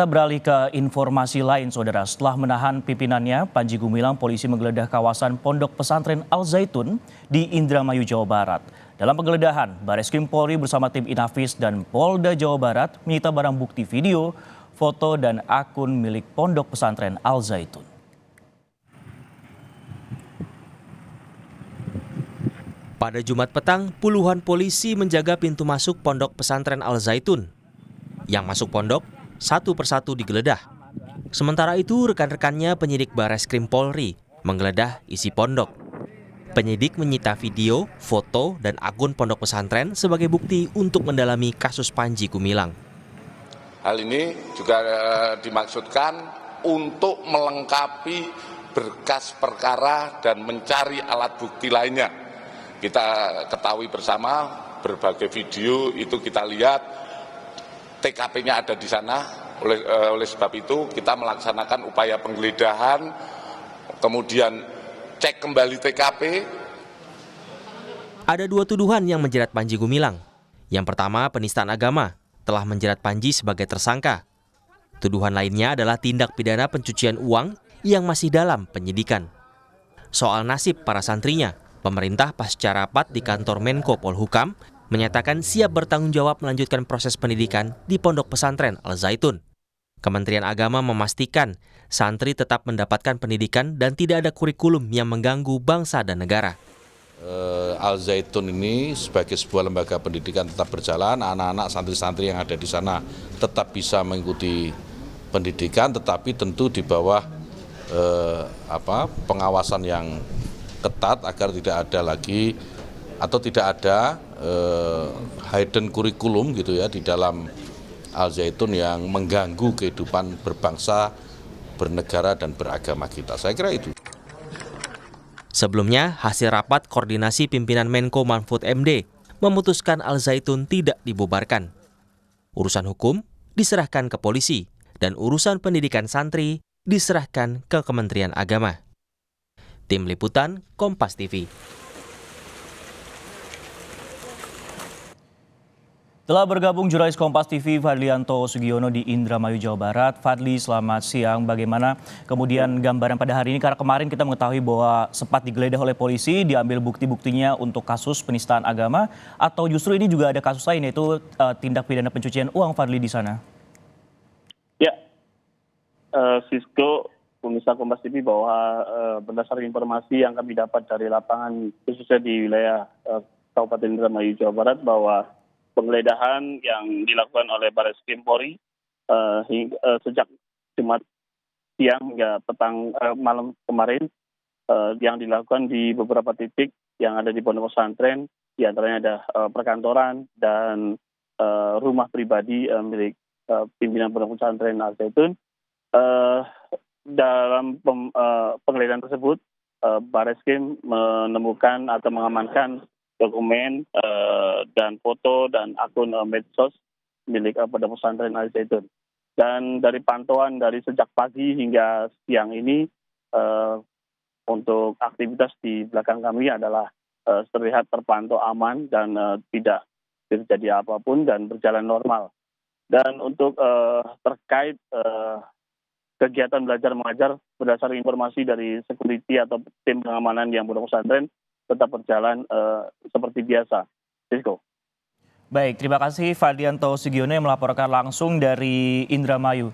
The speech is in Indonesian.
Kita beralih ke informasi lain, Saudara. Setelah menahan pimpinannya, Panji Gumilang, polisi menggeledah kawasan Pondok Pesantren Al Zaitun di Indramayu, Jawa Barat. Dalam penggeledahan, Bareskrim Polri bersama tim Inafis dan Polda Jawa Barat menyita barang bukti video, foto, dan akun milik Pondok Pesantren Al Zaitun. Pada Jumat petang, puluhan polisi menjaga pintu masuk Pondok Pesantren Al Zaitun. Yang masuk pondok, satu persatu digeledah. Sementara itu, rekan-rekannya penyidik Bareskrim Polri menggeledah isi pondok. Penyidik menyita video, foto, dan akun pondok pesantren sebagai bukti untuk mendalami kasus Panji Gumilang. Hal ini juga dimaksudkan untuk melengkapi berkas perkara dan mencari alat bukti lainnya. Kita ketahui bersama berbagai video itu kita lihat TKP-nya ada di sana, oleh sebab itu kita melaksanakan upaya penggeledahan, kemudian cek kembali TKP. Ada dua tuduhan yang menjerat Panji Gumilang. Yang pertama, penistaan agama, telah menjerat Panji sebagai tersangka. Tuduhan lainnya adalah tindak pidana pencucian uang yang masih dalam penyidikan. Soal nasib para santrinya, pemerintah pasca rapat di kantor Menko Polhukam menyatakan siap bertanggung jawab melanjutkan proses pendidikan di Pondok Pesantren Al Zaitun. Kementerian Agama memastikan santri tetap mendapatkan pendidikan dan tidak ada kurikulum yang mengganggu bangsa dan negara. Al Zaitun ini sebagai sebuah lembaga pendidikan tetap berjalan, anak-anak santri-santri yang ada di sana tetap bisa mengikuti pendidikan, tetapi tentu di bawah pengawasan yang ketat agar tidak ada lagi atau tidak ada hidden kurikulum gitu ya di dalam Al Zaitun yang mengganggu kehidupan berbangsa, bernegara dan beragama kita. Saya kira itu. Sebelumnya, hasil rapat koordinasi pimpinan Menko Mahfud MD memutuskan Al Zaitun tidak dibubarkan. Urusan hukum diserahkan ke polisi dan urusan pendidikan santri diserahkan ke Kementerian Agama. Tim Liputan Kompas TV. Telah bergabung jurnalis Kompas TV Fadlianto Sugiono di Indramayu, Jawa Barat. Fadli, selamat siang. Bagaimana kemudian gambaran pada hari ini? Karena kemarin kita mengetahui bahwa sempat digeledah oleh polisi, diambil bukti-buktinya untuk kasus penistaan agama, atau justru ini juga ada kasus lain yaitu tindak pidana pencucian uang, Fadli, di sana? Ya, Sisko, pemirsa Kompas TV, bahwa berdasarkan informasi yang kami dapat dari lapangan khususnya di wilayah Kabupaten Indramayu, Jawa Barat, bahwa penggeledahan yang dilakukan oleh Bareskrim Polri sejak Jumat siang hingga petang malam kemarin yang dilakukan di beberapa titik yang ada di pondok pesantren, di antaranya ada perkantoran dan rumah pribadi milik pimpinan pondok pesantren Al Zaitun. Dalam penggeledahan tersebut, Bareskrim menemukan atau mengamankan dokumen dan foto dan akun medsos milik Pondok Pesantren Al Zaitun. Dan dari pantauan dari sejak pagi hingga siang ini, untuk aktivitas di belakang kami adalah terlihat terpantau aman dan tidak terjadi apapun dan berjalan normal. Dan untuk terkait kegiatan belajar mengajar berdasarkan informasi dari security atau tim pengamanan yang Pondok Pesantren tetap berjalan seperti biasa. Sisko. Baik, terima kasih Fadlianto Sugiono yang melaporkan langsung dari Indramayu.